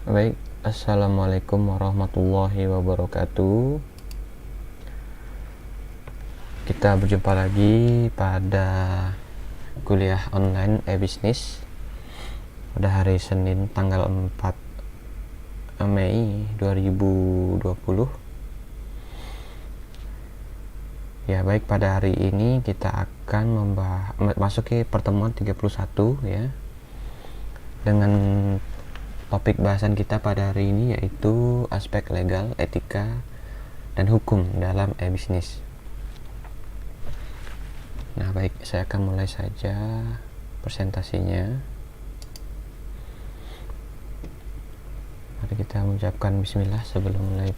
Baik, Assalamualaikum warahmatullahi wabarakatuh. Kita berjumpa lagi pada kuliah online e-bisnis pada hari Senin tanggal 4 Mei 2020. Ya, baik, pada hari ini kita akan memasuki pertemuan 31 ya. Dengan topik bahasan kita pada hari ini yaitu aspek legal, etika, dan hukum dalam e-bisnis. Nah, baik, saya akan mulai saja presentasinya. Mari kita mengucapkan bismillah sebelum mulai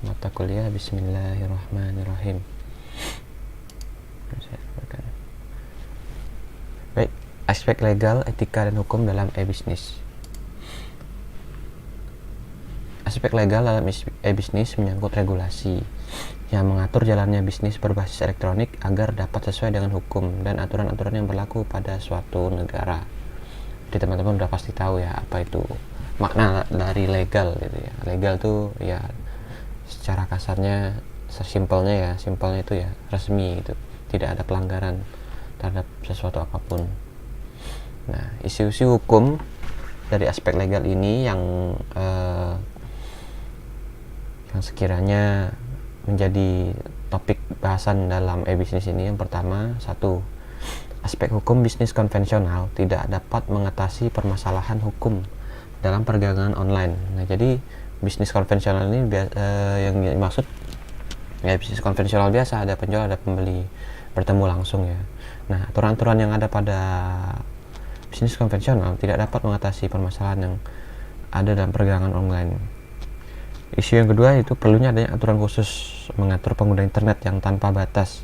mata kuliah. Bismillahirrahmanirrahim. Baik, aspek legal, etika, dan hukum dalam e-bisnis. Aspek legal dalam e-bisnis menyangkut regulasi yang mengatur jalannya bisnis berbasis elektronik agar dapat sesuai dengan hukum dan aturan-aturan yang berlaku pada suatu negara. Jadi teman-teman udah pasti tahu ya apa itu makna dari legal gitu ya. Legal tuh ya secara kasarnya, simpelnya itu ya resmi gitu. Tidak ada pelanggaran terhadap sesuatu apapun. Nah, isu-isu hukum dari aspek legal ini yang sekiranya menjadi topik bahasan dalam e-bisnis ini. Yang pertama, satu, aspek hukum bisnis konvensional tidak dapat mengatasi permasalahan hukum dalam perdagangan online. Nah, jadi bisnis konvensional ini yang dimaksud ya bisnis konvensional biasa, ada penjual, ada pembeli, bertemu langsung ya. Nah, aturan-aturan yang ada pada bisnis konvensional tidak dapat mengatasi permasalahan yang ada dalam perdagangan online. Isu yang kedua itu perlunya adanya aturan khusus mengatur pengguna internet yang tanpa batas.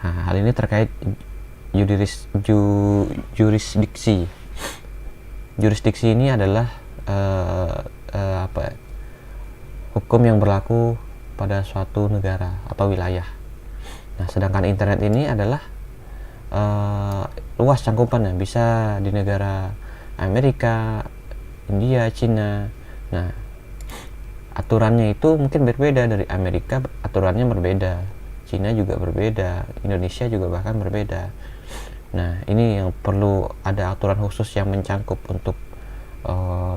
Nah, hal ini terkait jurisdiksi. Jurisdiksi ini adalah hukum yang berlaku pada suatu negara atau wilayah. Nah, sedangkan internet ini adalah luas cangkupannya, bisa di negara Amerika, India, Cina. Nah, aturannya itu mungkin berbeda. Dari Amerika aturannya berbeda, Cina juga berbeda, Indonesia juga bahkan berbeda. Nah, ini yang perlu ada aturan khusus yang mencangkup untuk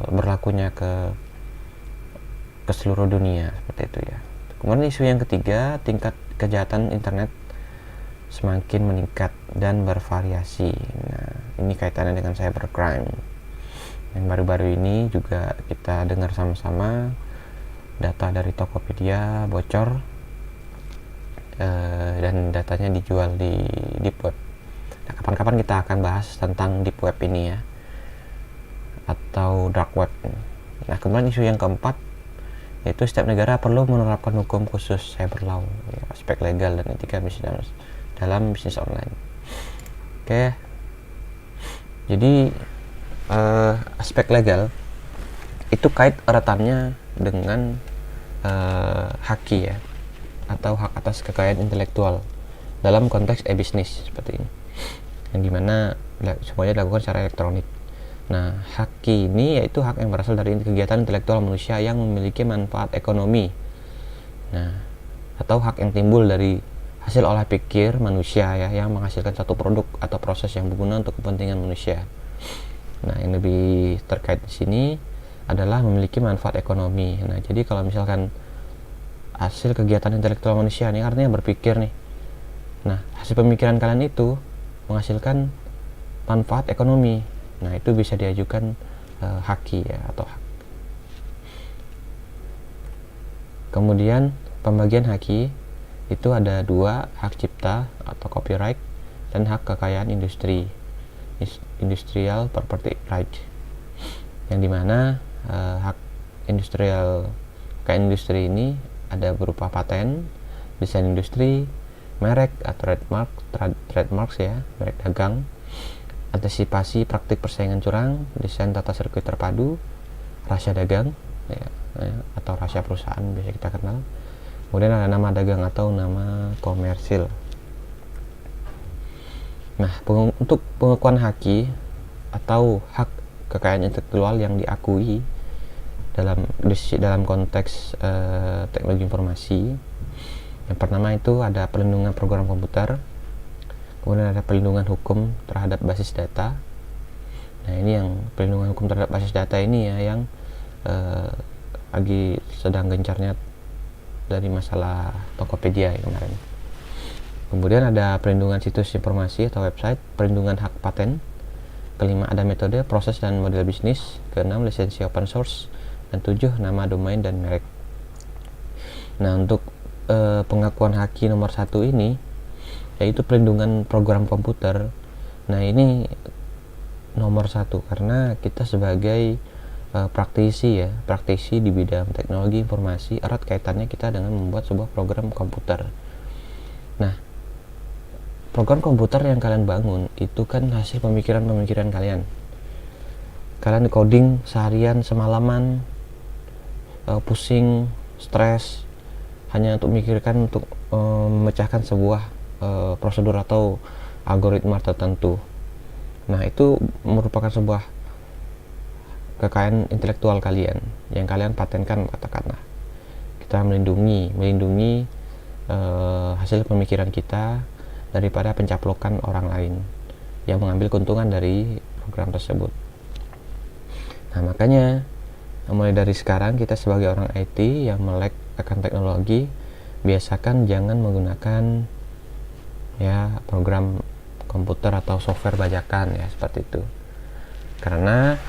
berlakunya ke seluruh dunia, seperti itu ya. Kemudian isu yang ketiga, tingkat kejahatan internet semakin meningkat dan bervariasi. Nah, ini kaitannya dengan cybercrime. Yang baru-baru ini juga kita dengar sama-sama data dari Tokopedia bocor dan datanya dijual di deep web. Nah, kapan-kapan kita akan bahas tentang deep web ini ya, atau dark web. Nah, kemudian isu yang keempat yaitu setiap negara perlu menerapkan hukum khusus cyber law ya, aspek legal dan etika bisnis dalam bisnis online. Oke, jadi aspek legal itu kait eratannya dengan haki ya, atau hak atas kekayaan intelektual dalam konteks e-bisnis seperti ini, yang dimana semuanya dilakukan secara elektronik. Nah, haki ini yaitu hak yang berasal dari kegiatan intelektual manusia yang memiliki manfaat ekonomi. Nah, atau hak yang timbul dari hasil olah pikir manusia ya, yang menghasilkan satu produk atau proses yang berguna untuk kepentingan manusia. Nah, yang lebih terkait di sini adalah memiliki manfaat ekonomi. Nah, jadi kalau misalkan hasil kegiatan intelektual manusia ini artinya berpikir nih. Nah, hasil pemikiran kalian itu menghasilkan manfaat ekonomi. Nah, itu bisa diajukan haki ya, atau hak. Kemudian pembagian haki itu ada dua, hak cipta atau copyright dan hak kekayaan industri, industrial property right, yang dimana hak industrial kekayaan industri ini ada berupa paten, desain industri, merek atau trademarks ya, merek dagang, antisipasi praktik persaingan curang, desain tata sirkuit terpadu, rahasia dagang ya, atau rahasia perusahaan biasa kita kenal. Kemudian ada nama dagang atau nama komersil. Nah, untuk pengakuan haki atau hak kekayaan intelektual yang diakui dalam konteks teknologi informasi. Yang pertama itu ada perlindungan program komputer, kemudian ada perlindungan hukum terhadap basis data. Nah, ini yang perlindungan hukum terhadap basis data ini ya yang lagi sedang gencarnya dari masalah Tokopedia ya kemarin. Kemudian ada perlindungan situs informasi atau website, perlindungan hak paten. Kelima ada metode, proses, dan model bisnis. Keenam lisensi open source. Dan 7 nama domain dan merek. Nah, untuk pengakuan haki nomor 1 ini yaitu perlindungan program komputer. Nah, ini nomor 1 karena kita sebagai praktisi di bidang teknologi informasi, erat kaitannya kita dengan membuat sebuah program komputer. Nah, program komputer yang kalian bangun itu kan hasil pemikiran kalian. Kalian coding seharian semalaman, pusing, stres, hanya untuk memikirkan untuk memecahkan sebuah prosedur atau algoritma tertentu. Nah, itu merupakan sebuah kekayaan intelektual kalian yang kalian patenkan, katakanlah. Kita melindungi hasil pemikiran kita daripada pencaplokan orang lain yang mengambil keuntungan dari program tersebut. Nah, makanya mulai dari sekarang kita sebagai orang IT yang melek akan teknologi, biasakan jangan menggunakan ya program komputer atau software bajakan ya, seperti itu. Karena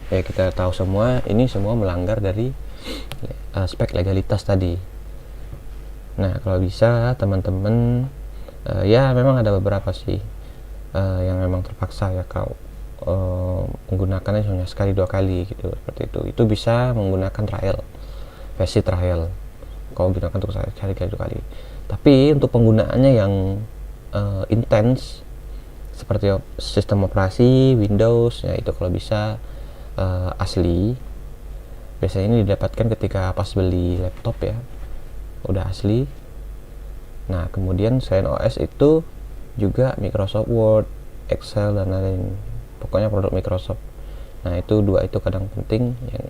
ya kita tahu semua ini semua melanggar dari aspek legalitas tadi. Nah, kalau bisa teman-teman ya memang ada beberapa sih yang memang terpaksa ya kalau menggunakannya hanya sekali 2 kali gitu, seperti itu. Itu bisa menggunakan versi trial kalau gunakan untuk sekali 2 kali. Tapi untuk penggunaannya yang intens seperti sistem operasi Windows ya, itu kalau bisa asli. Biasanya ini didapatkan ketika pas beli laptop ya, udah asli. Nah, kemudian selain OS itu juga Microsoft Word, Excel, dan lain-lain, pokoknya produk Microsoft. Nah, itu 2 itu kadang penting yang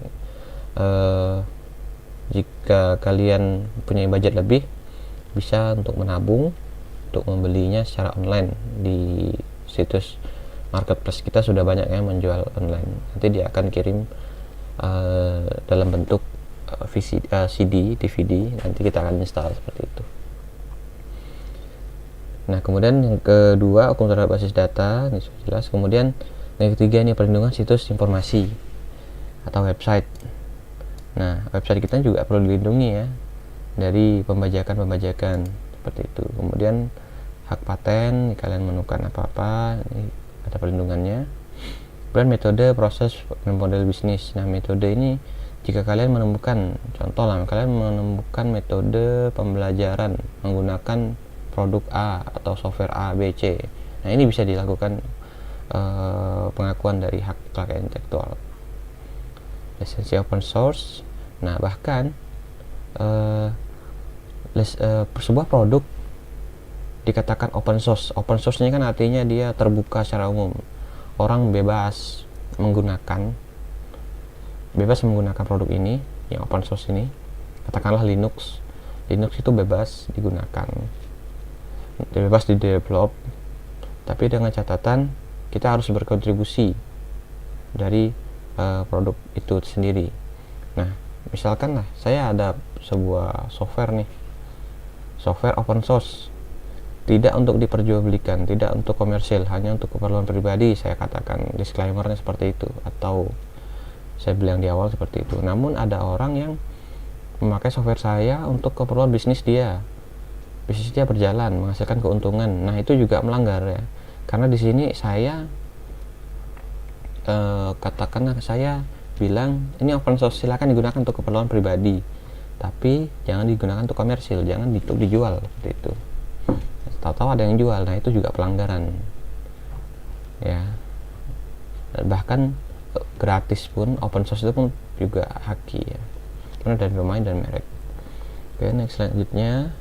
jika kalian punya budget lebih, bisa untuk menabung untuk membelinya secara online. Di situs marketplace kita sudah banyak yang menjual online. Nanti dia akan kirim dalam bentuk CD, DVD, nanti kita akan install seperti itu. Nah, kemudian yang kedua, hukum terhadap basis data, ini sudah jelas. Kemudian yang ketiga ini perlindungan situs informasi atau website. Nah, website kita juga perlu dilindungi ya dari pembajakan seperti itu. Kemudian hak paten, kalian menemukan apa-apa, ini ada perlindungannya. Kemudian metode, proses, dan model bisnis. Nah, metode ini jika kalian menemukan, contoh lah, kalian menemukan metode pembelajaran menggunakan produk A atau software A, B, C. Nah, ini bisa dilakukan pengakuan dari hak kekayaan intelektual. Lisensi open source. Nah, bahkan sebuah produk dikatakan open source. Open source ini kan artinya dia terbuka secara umum. Orang bebas menggunakan produk ini yang open source ini. Katakanlah Linux itu bebas digunakan, bebas di develop, tapi dengan catatan kita harus berkontribusi dari produk itu sendiri. Nah, misalkan lah saya ada sebuah software open source, tidak untuk diperjualbelikan, tidak untuk komersil, hanya untuk keperluan pribadi, saya katakan disclaimernya seperti itu, atau saya bilang di awal seperti itu. Namun ada orang yang memakai software saya untuk keperluan bisnis dia berjalan, menghasilkan keuntungan. Nah, itu juga melanggar ya, karena di sini saya katakanlah saya bilang ini open source, silakan digunakan untuk keperluan pribadi, tapi jangan digunakan untuk komersil, jangan untuk dijual seperti itu. Tahu-tahu ada yang jual, nah itu juga pelanggaran ya. Dan bahkan gratis pun, open source itu pun juga haki ya, karena dari domain dan merek. Oke, next selanjutnya.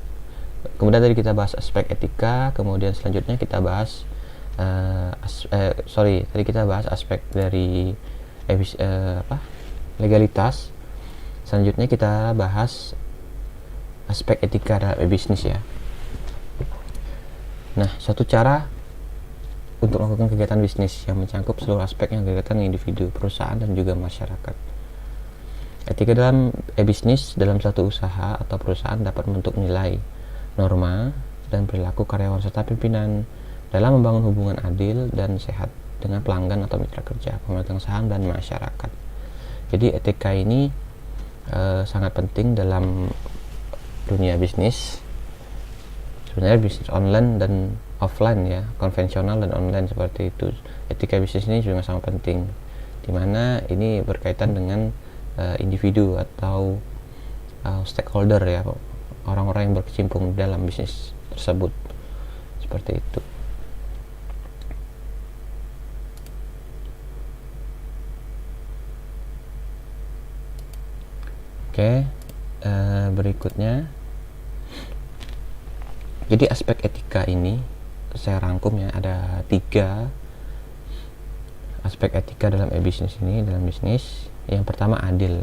Kemudian tadi kita bahas aspek etika, kemudian selanjutnya kita bahas tadi kita bahas aspek dari legalitas. Selanjutnya kita bahas aspek etika dalam bisnis ya. Nah, suatu cara untuk melakukan kegiatan bisnis yang mencakup seluruh aspek yang kegiatan individu, perusahaan, dan juga masyarakat. Etika dalam bisnis dalam satu usaha atau perusahaan dapat membentuk nilai, norma, dan perilaku karyawan serta pimpinan dalam membangun hubungan adil dan sehat dengan pelanggan atau mitra kerja, pemegang saham, dan masyarakat. Jadi etika ini sangat penting dalam dunia bisnis. Sebenarnya bisnis online dan offline ya, konvensional dan online seperti itu. Etika bisnis ini juga sangat penting, dimana ini berkaitan dengan individu atau stakeholder ya, orang-orang yang berkecimpung dalam bisnis tersebut, seperti itu. Oke, berikutnya, jadi aspek etika ini saya rangkum ya, ada 3 aspek etika dalam bisnis ini, dalam bisnis. Yang pertama, adil.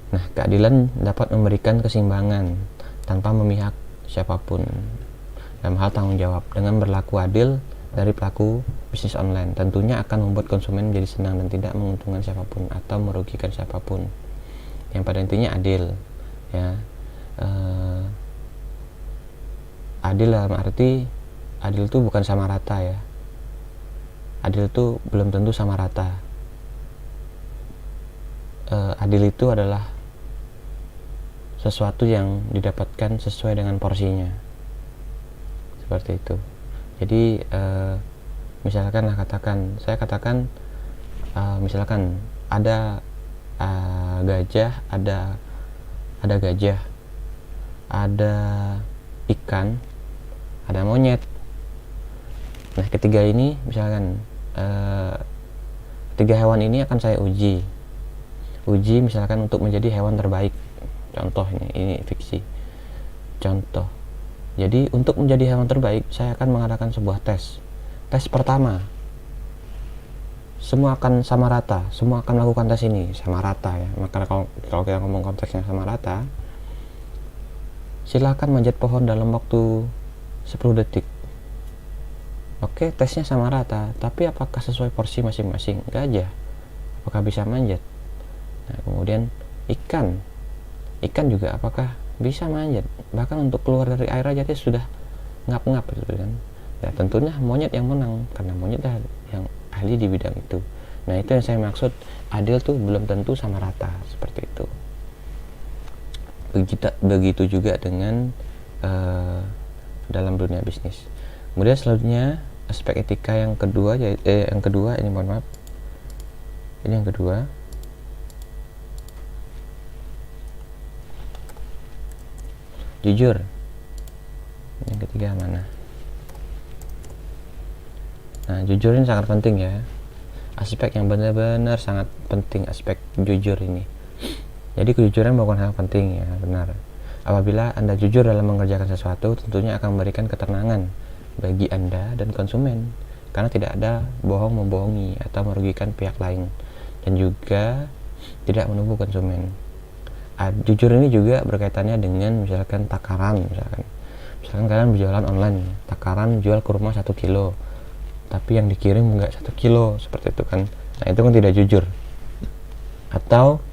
Nah, keadilan dapat memberikan keseimbangan tanpa memihak siapapun dalam hal tanggung jawab. Dengan berlaku adil dari pelaku bisnis online, tentunya akan membuat konsumen menjadi senang dan tidak menguntungkan siapapun atau merugikan siapapun. Yang pada intinya adil ya. Adil dalam arti adil itu bukan sama rata ya. Adil itu belum tentu sama rata. Adil itu adalah sesuatu yang didapatkan sesuai dengan porsinya, seperti itu. Jadi misalkan saya katakan misalkan ada gajah, ada gajah, ada ikan, ada monyet. Nah, ketiga ini misalkan 3 hewan ini akan saya uji misalkan untuk menjadi hewan terbaik. Contoh, ini fiksi contoh. Jadi untuk menjadi hewan terbaik saya akan mengadakan sebuah tes pertama. Semua akan sama rata, semua akan melakukan tes ini sama rata ya. Maka kalau kita ngomong konteksnya sama rata, silakan manjat pohon dalam waktu 10 detik. Oke, tesnya sama rata, tapi apakah sesuai porsi masing-masing? Gajah apakah bisa manjat? Nah, kemudian ikan juga apakah bisa manjat? Bahkan untuk keluar dari air aja dia sudah ngap-ngap gitu kan. Ya tentunya monyet yang menang, karena monyet yang ahli di bidang itu. Nah, itu yang saya maksud, adil tuh belum tentu sama rata, seperti itu. Begitu juga dengan dalam dunia bisnis. Kemudian selanjutnya aspek etika yang kedua ini yang kedua. Jujur. Yang ketiga mana? Nah, jujur ini sangat penting ya. Aspek yang benar-benar sangat penting, aspek jujur ini. Jadi kejujuran merupakan hal penting ya, benar. Apabila Anda jujur dalam mengerjakan sesuatu, tentunya akan memberikan ketenangan bagi Anda dan konsumen, karena tidak ada bohong-membohongi atau merugikan pihak lain, dan juga tidak menumbuh konsumen. Jujur ini juga berkaitannya dengan misalkan takaran. Misalkan kalian berjualan online, takaran jual kurma 1 kilo, tapi yang dikirim enggak 1 kilo, seperti itu kan. Nah, itu kan tidak jujur. Atau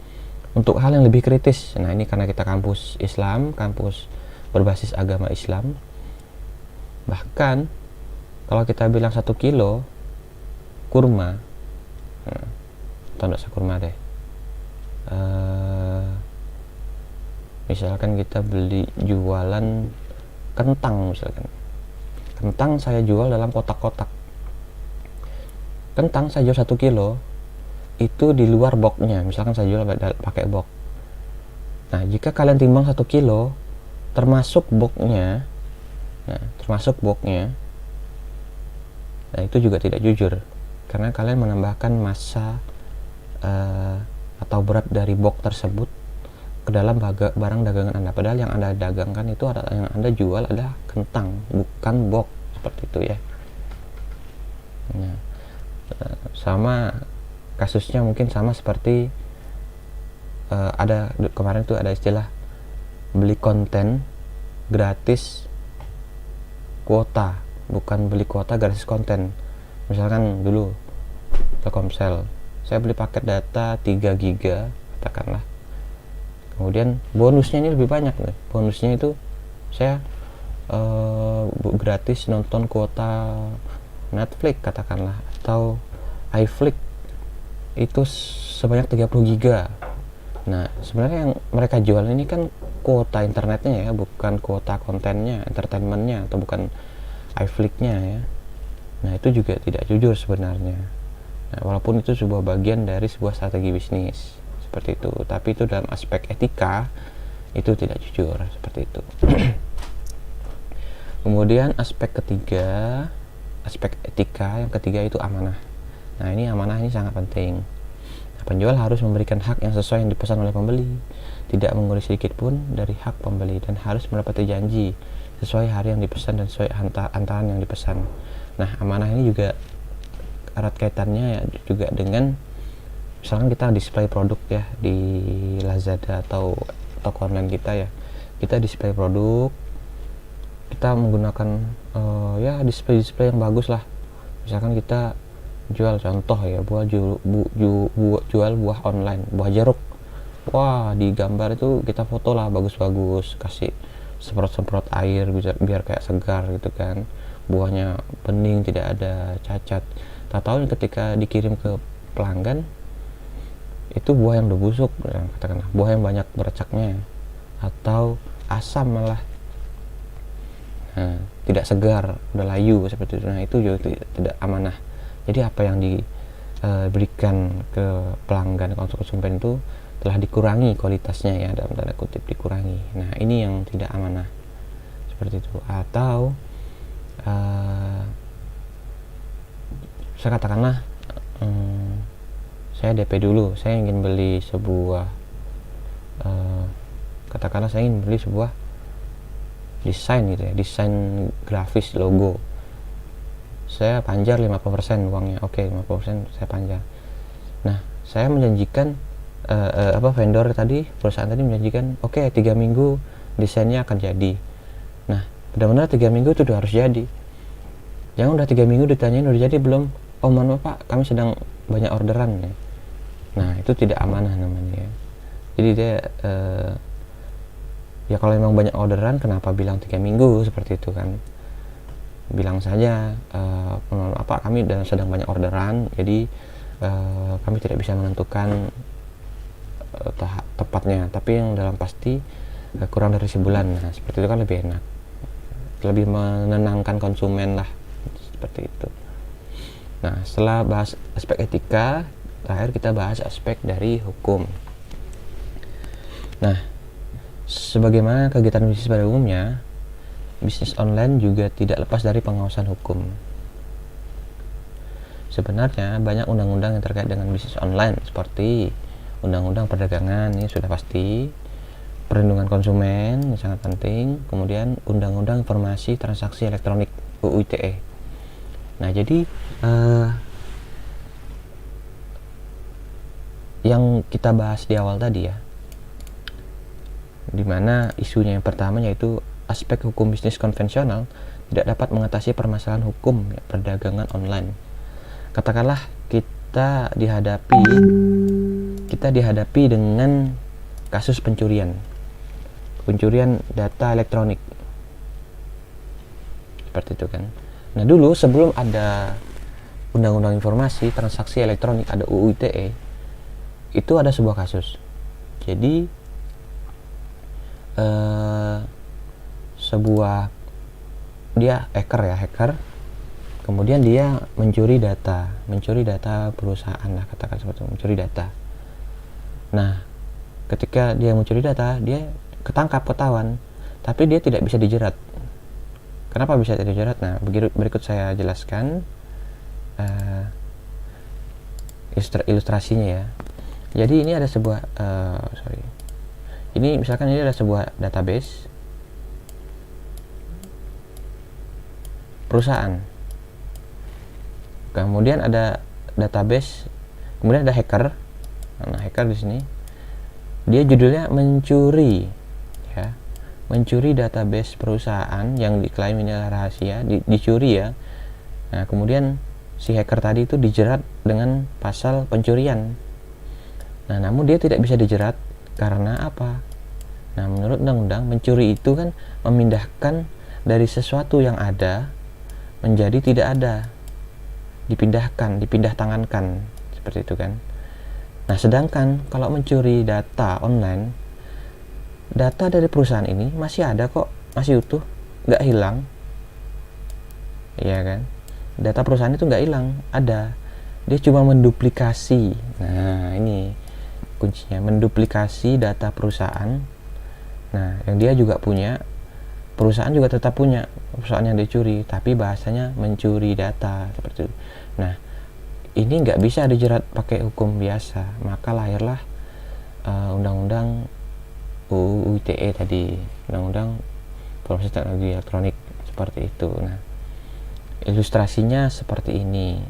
untuk hal yang lebih kritis, nah ini karena kita kampus Islam, kampus berbasis agama Islam, bahkan kalau kita bilang 1 kilo kurma, atau enggak sekurma deh, misalkan kita beli jualan kentang, misalkan kentang saya jual dalam kotak-kotak, kentang saya jual 1 kilo itu di luar boxnya, misalkan saya jual pakai box. Nah, jika kalian timbang 1 kilo termasuk boxnya, nah itu juga tidak jujur, karena kalian menambahkan massa atau berat dari box tersebut ke dalam barang dagangan Anda, padahal yang Anda dagangkan itu adalah, yang Anda jual adalah kentang, bukan box, seperti itu ya. Nah, sama kasusnya mungkin sama seperti ada kemarin tuh ada istilah beli konten gratis kuota, bukan beli kuota gratis konten. Misalkan dulu Telkomsel, saya beli paket data 3 giga katakanlah, kemudian bonusnya ini lebih banyak nih. Bonusnya itu saya gratis nonton kuota Netflix katakanlah, atau iFlix itu sebanyak 30 giga. Nah, sebenarnya yang mereka jual ini kan kuota internetnya ya, bukan kuota kontennya, entertainmentnya, atau bukan iFlix-nya ya. Nah, itu juga tidak jujur sebenarnya. Nah, walaupun itu sebuah bagian dari sebuah strategi bisnis seperti itu, tapi itu dalam aspek etika itu tidak jujur seperti itu. Kemudian aspek ketiga, aspek etika yang ketiga itu amanah. Nah, ini amanah ini sangat penting. Nah, penjual harus memberikan hak yang sesuai yang dipesan oleh pembeli, tidak mengurangi sedikit pun dari hak pembeli, dan harus menepati janji sesuai hari yang dipesan dan sesuai antaran yang dipesan. Nah, amanah ini juga erat kaitannya ya juga dengan misalkan kita display produk ya di Lazada atau toko online kita ya, kita display produk, kita menggunakan ya display yang bagus lah. Misalkan kita jual contoh ya, jual buah online, buah jeruk. Wah, di gambar itu kita foto lah bagus-bagus, kasih semprot air biar kayak segar gitu kan, buahnya bening, tidak ada cacat. Tak tahu ketika dikirim ke pelanggan itu buah yang udah busuk ya, katakanlah buah yang banyak bercaknya atau asam malah. Nah, tidak segar, udah layu seperti itu. Nah, itu juga tidak amanah. Jadi apa yang diberikan ke pelanggan, konsumen itu telah dikurangi kualitasnya ya, dalam tanda kutip dikurangi. Nah, ini yang tidak amanah seperti itu. Atau saya katakanlah saya DP dulu, saya ingin beli sebuah katakanlah saya ingin beli sebuah desain gitu ya, desain grafis logo. Saya panjar 50% uangnya. Oke, 50% saya panjar. Nah, saya menjanjikan vendor tadi, perusahaan tadi menjanjikan oke, 3 minggu desainnya akan jadi. Nah, benar-benar 3 minggu itu udah harus jadi. Jangan udah 3 minggu ditanyain udah jadi belum? Oh, maaf Pak, kami sedang banyak orderan ya. Nah, itu tidak amanah namanya ya. Jadi dia ya kalau memang banyak orderan, kenapa bilang 3 minggu seperti itu kan? Bilang saja kami sedang banyak orderan, jadi kami tidak bisa menentukan tepatnya, tapi yang dalam pasti kurang dari sebulan. Nah, seperti itu kan lebih enak, lebih menenangkan konsumen lah, seperti itu. Nah, setelah bahas aspek etika, terakhir kita bahas aspek dari hukum. Nah, sebagaimana kegiatan bisnis pada umumnya, bisnis online juga tidak lepas dari pengawasan hukum. Sebenarnya banyak undang-undang yang terkait dengan bisnis online, seperti Undang-Undang Perdagangan, ini sudah pasti, Perlindungan Konsumen, ini sangat penting, kemudian Undang-Undang Informasi Transaksi Elektronik (UU ITE). Nah, jadi yang kita bahas di awal tadi ya, dimana isunya yang pertama yaitu aspek hukum bisnis konvensional tidak dapat mengatasi permasalahan hukum ya, perdagangan online. Katakanlah kita dihadapi dengan kasus pencurian data elektronik seperti itu kan. Nah, dulu sebelum ada Undang-Undang Informasi Transaksi Elektronik, ada UU ITE, itu ada sebuah kasus. Jadi dia hacker, kemudian dia mencuri data perusahaan lah, katakan seperti itu, mencuri data. Nah, ketika dia mencuri data, dia ketahuan, tapi dia tidak bisa dijerat. Kenapa bisa tidak dijerat? Nah, berikut saya jelaskan ilustrasinya ya. Jadi ini ada sebuah ini misalkan ini ada sebuah database perusahaan, kemudian ada database, kemudian ada hacker. Nah, hacker di sini Dia judulnya mencuri, ya, mencuri database perusahaan yang diklaim ini adalah rahasia, dicuri ya. Nah, kemudian si hacker tadi itu dijerat dengan pasal pencurian. Nah, namun dia tidak bisa dijerat karena apa? Nah, menurut undang-undang, mencuri itu kan memindahkan dari sesuatu yang ada menjadi tidak ada, dipindah tangankan, seperti itu kan. Nah, sedangkan kalau mencuri data online, data dari perusahaan ini masih ada kok, masih utuh, nggak hilang, iya kan? Data perusahaan itu nggak hilang, ada. Dia cuma menduplikasi. Nah, ini kuncinya, menduplikasi data perusahaan. Nah, yang dia juga punya, perusahaan juga tetap punya perusahaan yang dicuri, tapi bahasanya mencuri data, seperti itu. Nah, ini nggak bisa dijerat pakai hukum biasa, maka lahirlah undang-undang UU ITE tadi, undang-undang informasi teknologi elektronik, seperti itu. Nah, ilustrasinya seperti ini.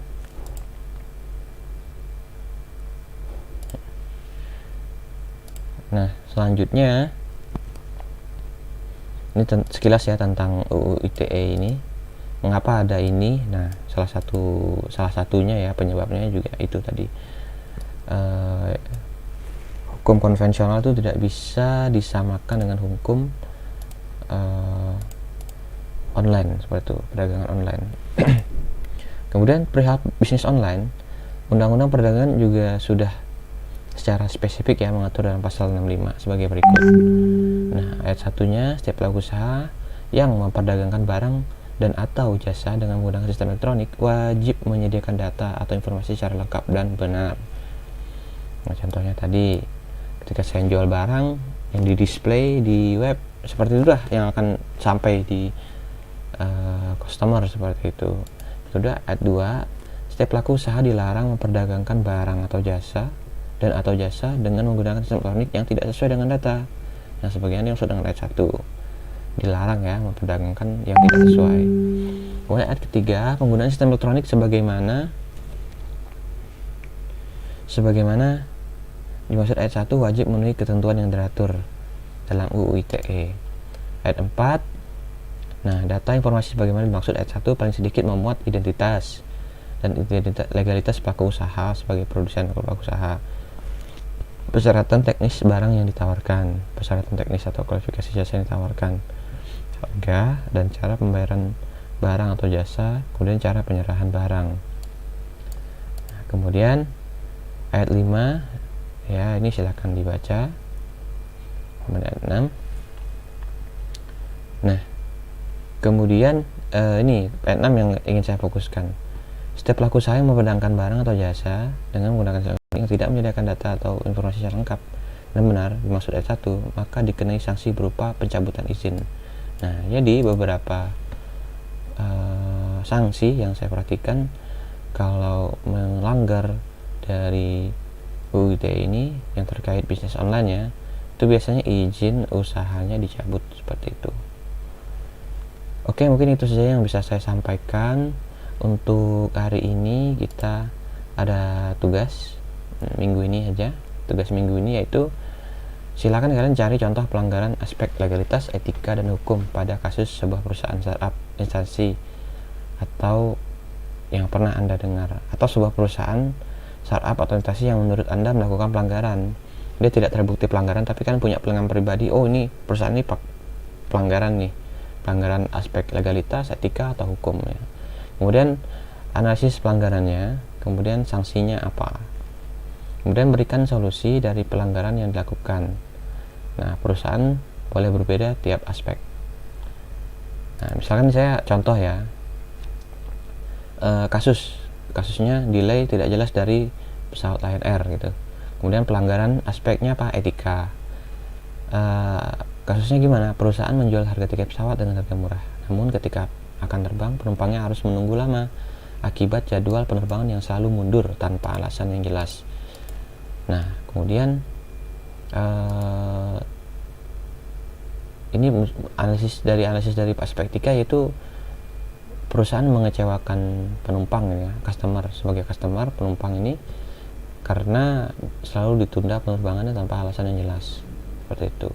Nah, selanjutnya ini sekilas ya tentang UU ITE ini. Mengapa ada ini? Nah, salah satunya ya penyebabnya juga itu tadi. Hukum konvensional itu tidak bisa disamakan dengan hukum online, seperti itu, perdagangan online. Kemudian perihal bisnis online, Undang-Undang Perdagangan juga sudah secara spesifik ya mengatur dalam pasal 65 sebagai berikut. Nah, ayat satunya, setiap pelaku usaha yang memperdagangkan barang dan atau jasa dengan menggunakan sistem elektronik wajib menyediakan data atau informasi secara lengkap dan benar. Nah, contohnya tadi ketika saya jual barang yang di display di web, seperti itulah yang akan sampai di customer, seperti itu. Sudah. Ayat 2, setiap pelaku usaha dilarang memperdagangkan barang atau jasa dan atau jasa dengan menggunakan sistem elektronik yang tidak sesuai dengan data. Nah, sebagian yang sesuai dengan ayat 1, dilarang ya memperdagangkan yang tidak sesuai. Kemudian ayat ketiga, penggunaan sistem elektronik sebagaimana dimaksud ayat 1 wajib memenuhi ketentuan yang diatur dalam UU ITE. Ayat 4, nah, data informasi sebagaimana dimaksud ayat 1 paling sedikit memuat identitas dan legalitas pelaku usaha sebagai produsen atau pelaku usaha, persyaratan teknis barang yang ditawarkan, persyaratan teknis atau kualifikasi jasa yang ditawarkan, harga dan cara pembayaran barang atau jasa, kemudian cara penyerahan barang. Nah, kemudian ayat 5 ya, ini silakan dibaca. Kemudian ayat 6. Nah, kemudian ini ayat 6 yang ingin saya fokuskan. Setiap pelaku usaha yang memperdagangkan barang atau jasa dengan menggunakan yang tidak menyediakan data atau informasi secara lengkap dan benar dimaksud ayat 1, maka dikenai sanksi berupa pencabutan izin. Nah, jadi beberapa sanksi yang saya perhatikan kalau melanggar dari UU ITE ini yang terkait bisnis online ya, itu biasanya izin usahanya dicabut, seperti itu. Oke, mungkin itu saja yang bisa saya sampaikan. Untuk hari ini kita ada tugas minggu ini aja. Tugas minggu ini yaitu silakan kalian cari contoh pelanggaran aspek legalitas, etika, dan hukum pada kasus sebuah perusahaan startup, instansi, atau yang pernah Anda dengar, atau sebuah perusahaan startup atau instansi yang menurut Anda melakukan pelanggaran. Dia tidak terbukti pelanggaran tapi kan punya pelanggaran pribadi. Oh, ini perusahaan ini pelanggaran nih, pelanggaran aspek legalitas, etika, atau hukum ya. Kemudian analisis pelanggarannya, kemudian sanksinya apa, kemudian berikan solusi dari pelanggaran yang dilakukan. Nah, perusahaan boleh berbeda tiap aspek. Nah, misalkan saya contoh ya, kasusnya delay tidak jelas dari pesawat Lion Air gitu. Kemudian pelanggaran aspeknya apa, etika. Kasusnya gimana? Perusahaan menjual harga tiket pesawat dengan harga murah, namun ketika akan terbang penumpangnya harus menunggu lama akibat jadwal penerbangan yang selalu mundur tanpa alasan yang jelas. Nah, kemudian ini analisis dari aspek etika, yaitu perusahaan mengecewakan penumpang ya, sebagai customer penumpang ini karena selalu ditunda penerbangannya tanpa alasan yang jelas. Seperti itu.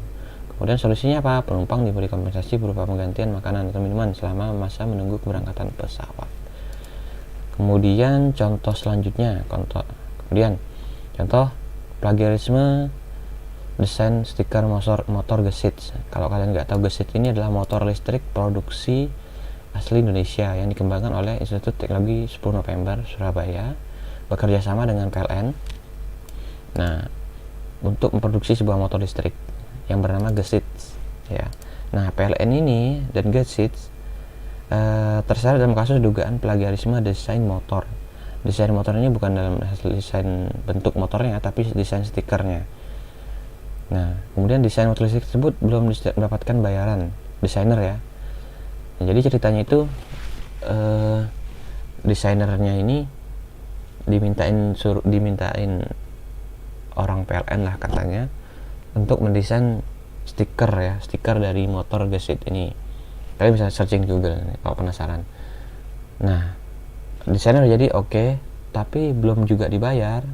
Kemudian solusinya apa? Penumpang diberi kompensasi berupa penggantian makanan atau minuman selama masa menunggu keberangkatan pesawat. Kemudian contoh selanjutnya, contoh plagiarisme desain stiker motor gesit. Kalau kalian nggak tahu, gesit ini adalah motor listrik produksi asli Indonesia yang dikembangkan oleh Institut Teknologi 10 November Surabaya bekerja sama dengan PLN. Nah, untuk memproduksi sebuah motor listrik yang bernama gesit ya. Nah, PLN ini dan gesit terseret dalam kasus dugaan plagiarisme desain motor. Desain motor ini bukan dalam hasil desain bentuk motornya, tapi desain stikernya. Nah, kemudian desain motor listrik tersebut belum mendapatkan bayaran desainer ya. Nah, jadi ceritanya itu desainernya ini dimintain orang PLN lah katanya untuk mendesain stiker dari motor gesit ini. Kalian bisa searching di Google nih, kalau penasaran. Nah, desainer jadi oke, tapi belum juga dibayar.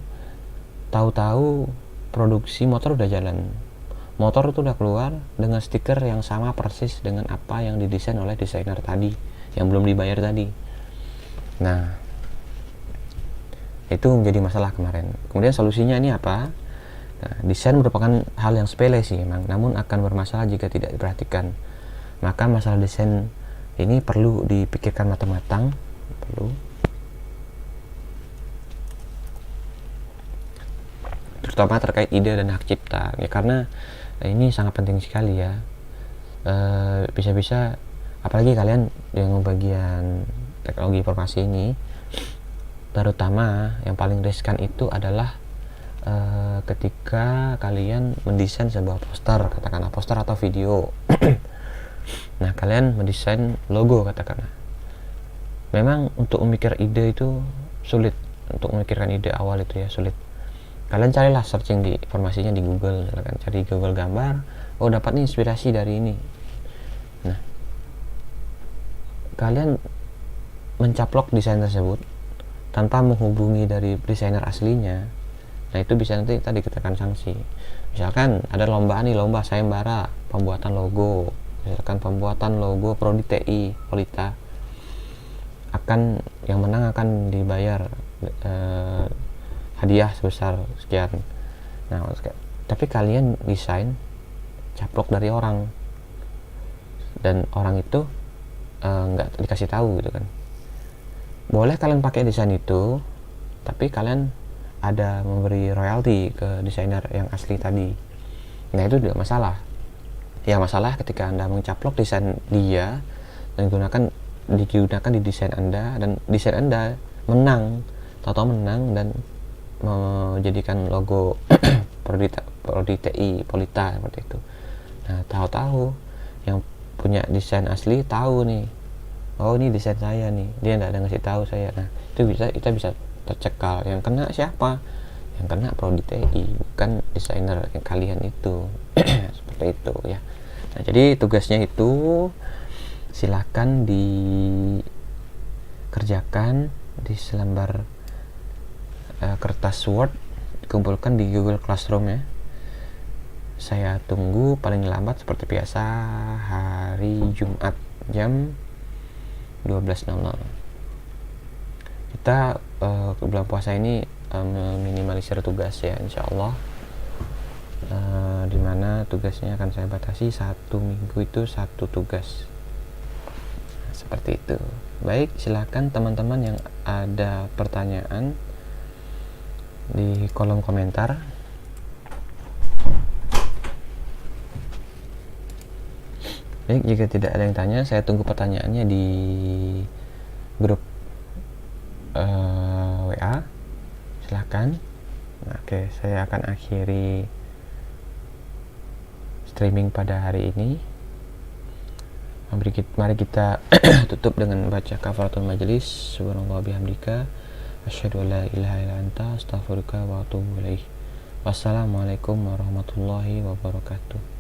Tahu-tahu produksi motor udah jalan. Motor itu udah keluar dengan stiker yang sama persis dengan apa yang didesain oleh desainer tadi, yang belum dibayar tadi. Nah, itu menjadi masalah kemarin. Kemudian solusinya ini apa? Nah, desain merupakan hal yang sepele sih emang, namun akan bermasalah jika tidak diperhatikan. Maka masalah desain ini perlu dipikirkan matang-matang, terutama terkait ide dan hak cipta ya, karena ini sangat penting sekali ya. Bisa-bisa apalagi kalian yang bagian teknologi informasi ini, terutama yang paling riskan itu adalah ketika kalian mendesain sebuah poster, katakanlah poster atau video. Nah, kalian mendesain logo katakanlah. Memang untuk memikir ide itu sulit, untuk memikirkan ide awal itu ya sulit. Kalian carilah searching di informasinya di Google, kalian cari Google gambar, oh dapat nih inspirasi dari ini. Nah, kalian mencaplok desain tersebut tanpa menghubungi dari desainer aslinya. Nah, itu bisa nanti kita dikenakan sanksi. Misalkan ada lomba sayembara pembuatan logo, misalkan pembuatan logo Prodi TI Polita, akan yang menang akan dibayar hadiah sebesar sekian. Nah, tapi kalian desain caplok dari orang, dan orang itu nggak dikasih tahu gitu kan. Boleh kalian pakai desain itu, tapi kalian ada memberi royalti ke desainer yang asli tadi. Nah, itu tidak masalah. Yang masalah ketika Anda mencaplok desain dia dan digunakan di desain Anda, dan desain Anda menang, tahu-tahu menang dan menjadikan logo Prodi TI Polita seperti itu. Nah, tahu-tahu yang punya desain asli tahu nih, oh ini desain saya nih, dia tidak ada ngasih tahu saya. Nah, itu kita bisa tercekal. Yang kena siapa? Yang kena Prodi TI, bukan desainer yang kalian itu. Seperti itu ya. Nah, jadi tugasnya itu silakan dikerjakan di selembar kertas Word, dikumpulkan di Google Classroom ya. Saya tunggu paling lambat seperti biasa hari Jumat jam 12.00. Kita bulan puasa ini meminimalisir tugas ya, insya Allah. Dimana tugasnya akan saya batasi 1 minggu itu 1 tugas. Nah, seperti itu. Baik, silakan teman-teman yang ada pertanyaan di kolom komentar. Baik, jika tidak ada yang tanya, saya tunggu pertanyaannya di grup WA. Silakan. Nah, oke, saya akan akhiri streaming pada hari ini. Mari kita tutup dengan baca kafaratul majelis. Subhanallah bihamdika, asyhadu an la ilaha illa anta, astaghfiruka wa atubu ilaik. Wassalamualaikum warahmatullahi wabarakatuh.